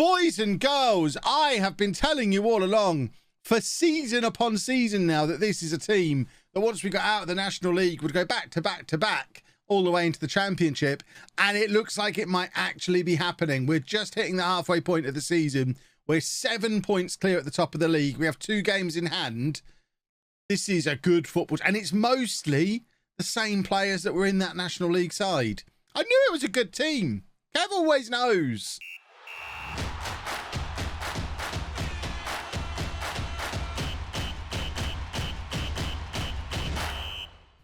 Boys and girls, I have been telling you all along for season upon season now that this is a team that once we got out of the National League would go back to back to back all the way into the Championship, and it looks like it might actually be happening. We're just hitting the halfway point of the season. We're 7 points clear at the top of the league. We have 2 games in hand. This is a good football, and it's mostly the same players that were in that National League side. I knew it was a good team. Kev always knows.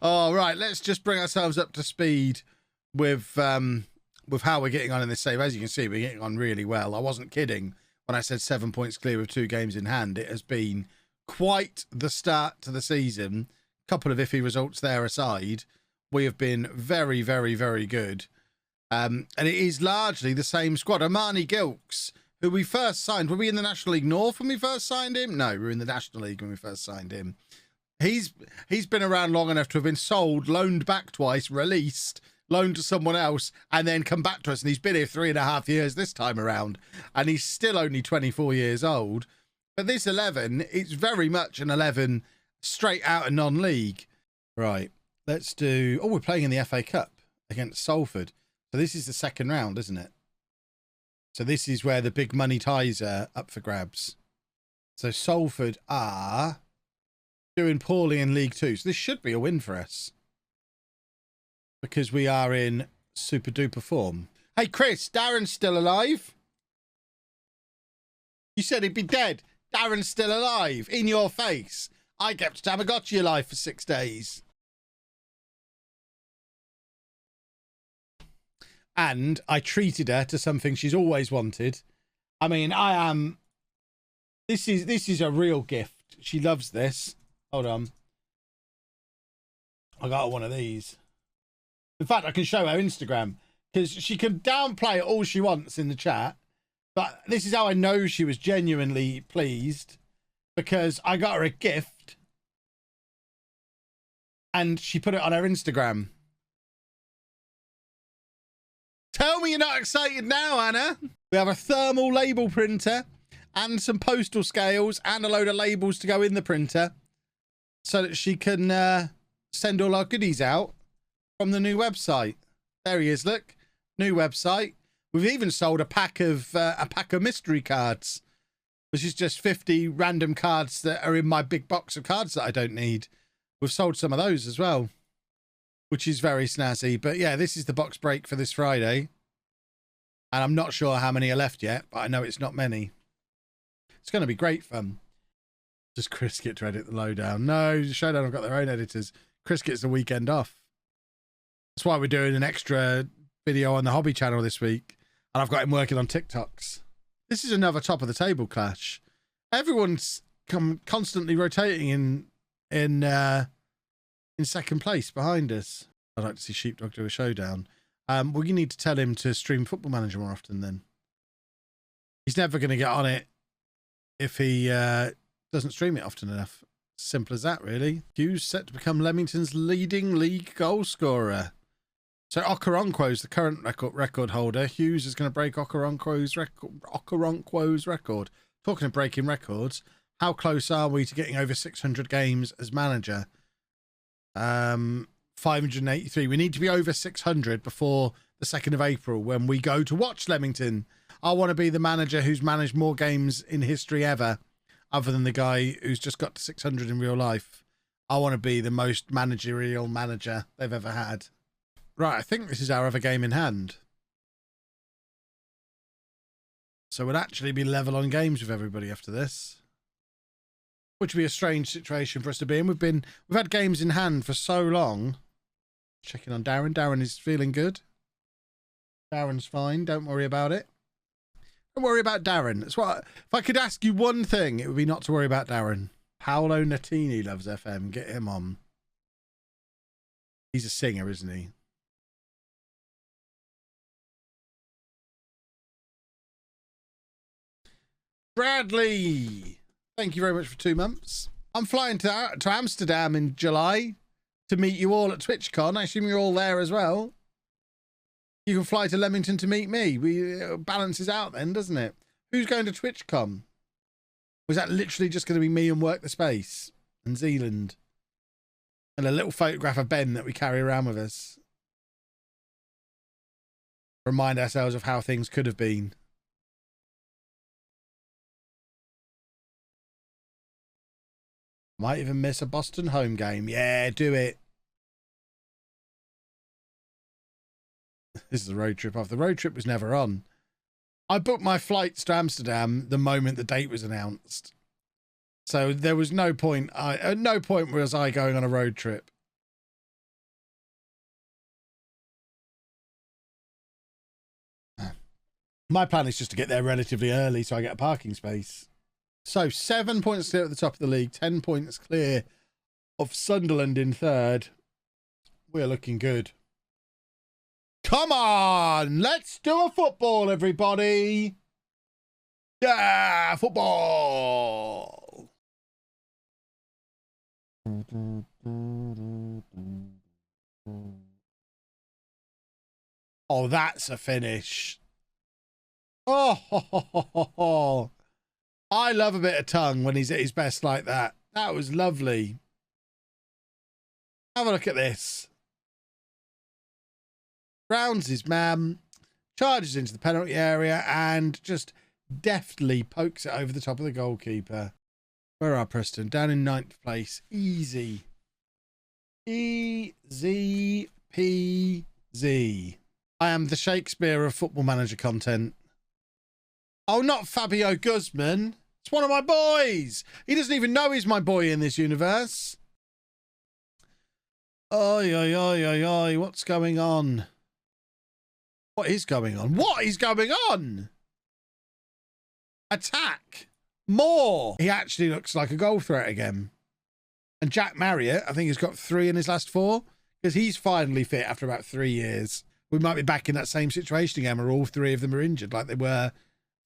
All right, let's just bring ourselves up to speed with how we're getting on in this save. As you can see, we're getting on really well. I wasn't kidding when I said 7 points clear with 2 games in hand. It has been quite the start to the season. A couple of iffy results there aside. We have been very, very, very good. And it is largely the same squad. Armani Gilks, who we first signed. Were we in the National League North when we first signed him? No, we were in the National League when we first signed him. He's been around long enough to have been sold, loaned back twice, released, loaned to someone else, and then come back to us. And he's been here 3.5 years this time around. And he's still only 24 years old. But this 11, it's very much an 11 straight out of non-league. Right, let's do... Oh, we're playing in the FA Cup against Salford. So this is the second round, isn't it? So this is where the big money ties are up for grabs. So Salford are doing poorly in League 2. So this should be a win for us, because we are in super duper form. Hey, Chris, Darren's still alive? You said he'd be dead. Darren's still alive. In your face. I kept Tamagotchi alive for 6 days. And I treated her to something she's always wanted. I mean, this is a real gift. She loves this. Hold on. I got one of these. In fact, I can show her Instagram, because she can downplay it all she wants in the chat. But this is how I know she was genuinely pleased, because I got her a gift and she put it on her Instagram. Tell me you're not excited now, Anna. We have a thermal label printer and some postal scales and a load of labels to go in the printer so that she can send all our goodies out from the new website. There he is, look. New website. We've even sold a pack of mystery cards, which is just 50 random cards that are in my big box of cards that I don't need. We've sold some of those as well, which is very snazzy. But yeah, this is the box break for this Friday. And I'm not sure how many are left yet, but I know it's not many. It's going to be great fun. Does Chris get to edit the lowdown? No, Showdown have got their own editors. Chris gets the weekend off. That's why we're doing an extra video on the hobby channel this week. And I've got him working on TikToks. This is another top of the table clash. Everyone's constantly rotating in second place behind us. I'd like to see Sheepdog do a showdown. Well, you need to tell him to stream Football Manager more often then. He's never going to get on it if he doesn't stream it often enough. Simple as that, really. Hughes set to become Leamington's leading league goal scorer. So Okoronkwo's the current record holder. Hughes is going to break Okoronkwo's record. Talking of breaking records, how close are we to getting over 600 games as manager? 583. We need to be over 600 before the 2nd of April when we go to watch Leamington. I want to be the manager who's managed more games in history ever, other than the guy who's just got to 600 in real life. I want to be the most managerial manager they've ever had. Right, I think this is our other game in hand. So we'll actually be level on games with everybody after this, which would be a strange situation for us to be in. We've had games in hand for so long. Checking on Darren. Darren is feeling good. Darren's fine. Don't worry about it. Don't worry about Darren. That's what. If I could ask you one thing, it would be not to worry about Darren. Paolo Natini loves FM. Get him on. He's a singer, isn't he? Bradley, thank you very much for 2 months. I'm flying to Amsterdam in July to meet you all at TwitchCon. I assume you're all there as well. You can fly to Leamington to meet me. It balances out then, doesn't it? Who's going to TwitchCon? Was that literally just going to be me and Work the Space and Zealand? And a little photograph of Ben that we carry around with us. Remind ourselves of how things could have been. Might even miss a Boston home game. Yeah, do it. This is a road trip off. The road trip was never on. I booked my flights to Amsterdam the moment the date was announced. So there was no point. At no point was I going on a road trip. My plan is just to get there relatively early so I get a parking space. So 7 points clear at the top of the league, 10 points clear of Sunderland in third. We're looking good. Come on, let's do a football, everybody. Yeah, football. Oh, that's a finish. Oh, I love a bit of tongue when he's at his best like that. That was lovely. Have a look at this. Grounds his man, charges into the penalty area and just deftly pokes it over the top of the goalkeeper. Where are Preston? Down in 9th place. Easy. Easy peasy. I am the Shakespeare of Football Manager content. Oh, not Fabio Guzman. It's one of my boys. He doesn't even know he's my boy in this universe. Oi, oi, oi, oi, oi. What's going on? What is going on? What is going on? Attack. More. He actually looks like a goal threat again. And Jack Marriott, I think he's got 3 in his last 4 because he's finally fit after about 3 years. We might be back in that same situation again where all 3 of them are injured like they were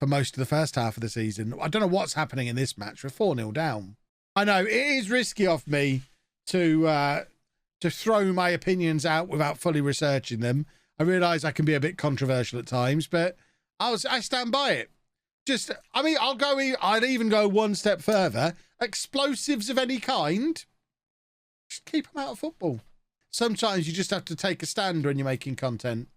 for most of the first half of the season. I don't know what's happening in this match. We're 4-0 down. I know it is risky of me to throw my opinions out without fully researching them. I realise I can be a bit controversial at times, but I stand by it. Just, I mean, I'd even go one step further. Explosives of any kind, just keep them out of football. Sometimes you just have to take a stand when you're making content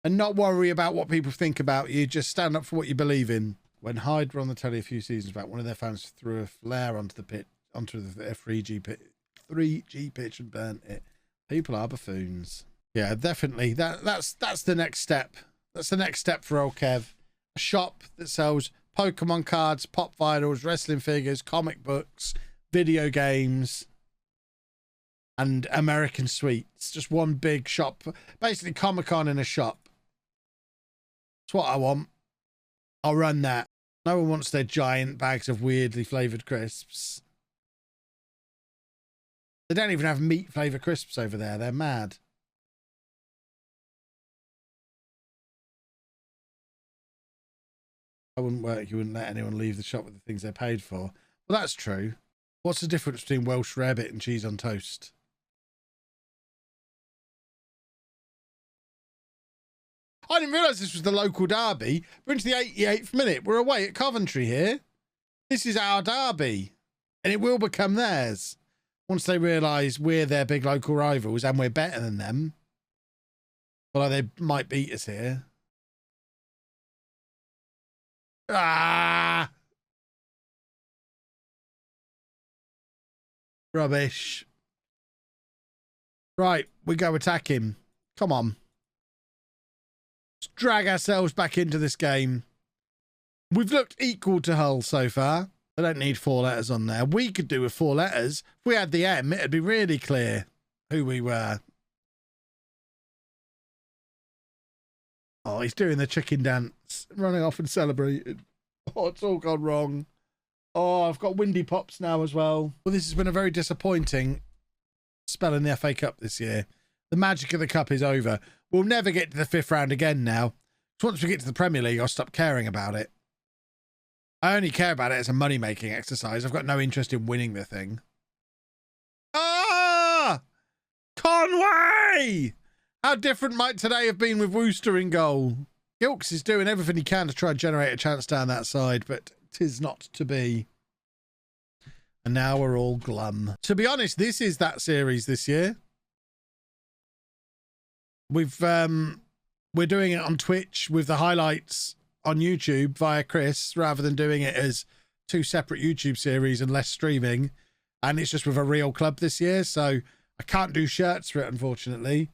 and not worry about what people think about you. Just stand up for what you believe in. When Hyde were on the telly a few seasons back, one of their fans threw a flare onto the pitch, onto the 3G pitch and burnt it. People are buffoons. Yeah, definitely. That's the next step. That's the next step for old Kev. A shop that sells Pokemon cards, pop vinyls, wrestling figures, comic books, video games, and American sweets. Just one big shop. Basically, Comic-Con in a shop. That's what I want. I'll run that. No one wants their giant bags of weirdly flavoured crisps. They don't even have meat flavoured crisps over there. They're mad. That wouldn't work. You wouldn't let anyone leave the shop with the things they paid for. Well, that's true. What's the difference between Welsh rarebit and cheese on toast? I didn't realise this was the local derby. We're into the 88th minute. We're away at Coventry here. This is our derby. And it will become theirs. Once they realise we're their big local rivals and we're better than them. Although they might beat us here. Ah! Rubbish. Right, we go attack him. Come on. Let's drag ourselves back into this game. We've looked equal to Hull so far. I don't need 4 letters on there. We could do with 4 letters. If we had the M, it'd be really clear who we were. Oh, he's doing the chicken dance, running off and celebrating. Oh, it's all gone wrong. Oh, I've got windy pops now as well. Well, this has been a very disappointing spell in the FA Cup this year. The magic of the cup is over. We'll never get to the 5th round again now. So once we get to the Premier League, I'll stop caring about it. I only care about it as a money-making exercise. I've got no interest in winning the thing. Ah! Conway! How different might today have been with Wooster in goal? Gilks is doing everything he can to try and generate a chance down that side, but 'tis not to be. And now we're all glum. To be honest, this is that series this year. We're doing it on Twitch with the highlights on YouTube via Chris, rather than doing it as 2 separate YouTube series and less streaming. And it's just with a real club this year, so I can't do shirts for it, unfortunately.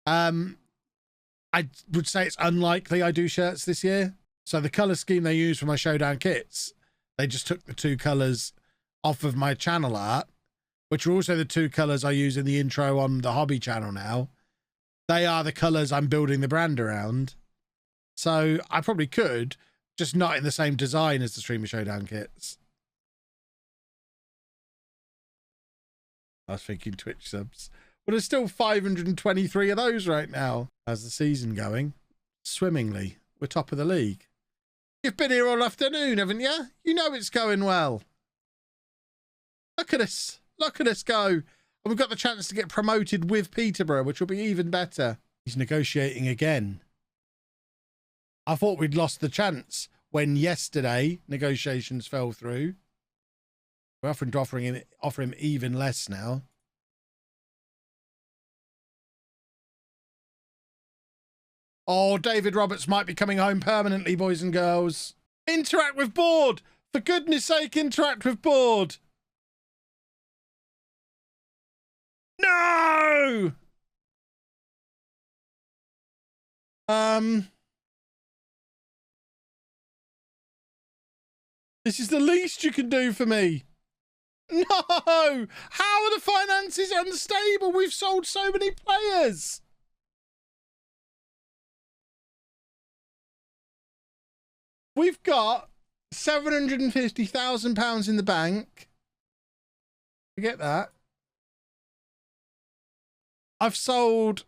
I would say it's unlikely I do shirts this year. So the color scheme they use for my Showdown kits, they just took the 2 colors off of my channel art, which are also the 2 colors I use in the intro on the hobby channel now. They are the colors I'm building the brand around. So I probably could, just not in the same design as the Streamer Showdown kits. I was thinking Twitch subs. Well, there's still 523 of those right now. How's the season going? Swimmingly. We're top of the league. You've been here all afternoon, haven't you? You know it's going well. Look at us. Look at us go. And we've got the chance to get promoted with Peterborough, which will be even better. He's negotiating again. I thought we'd lost the chance when yesterday negotiations fell through. We're offer him even less now. Oh, David Roberts might be coming home permanently, boys and girls. Interact with board. For goodness sake, interact with board. No! This is the least you can do for me. No! How are the finances unstable? We've sold so many players. We've got £750,000 in the bank. Forget that. I've sold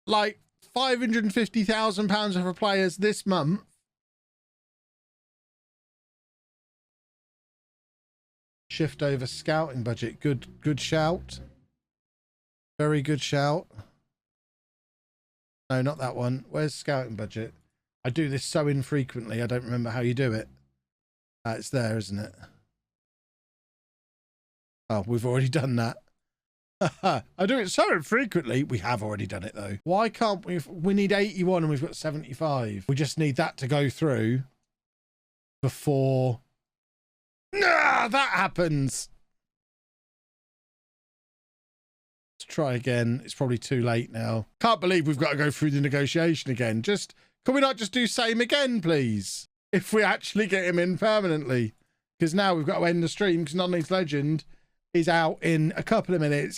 like £550,000 worth of players this month. Shift over scouting budget. Good shout. Very good shout. No, not that one. Where's scouting budget? I do this so infrequently, I don't remember how you do it. It's there, isn't it? Oh, we've already done that. I do it so infrequently. We have already done it, though. Why can't we? We need 81 and we've got 75. We just need that to go through before... Nah, that happens. Let's try again. It's probably too late now. Can't believe we've got to go through the negotiation again. Can we not just do same again, please? If we actually get him in permanently. Because now we've got to end the stream because Non-League Legend is out in a couple of minutes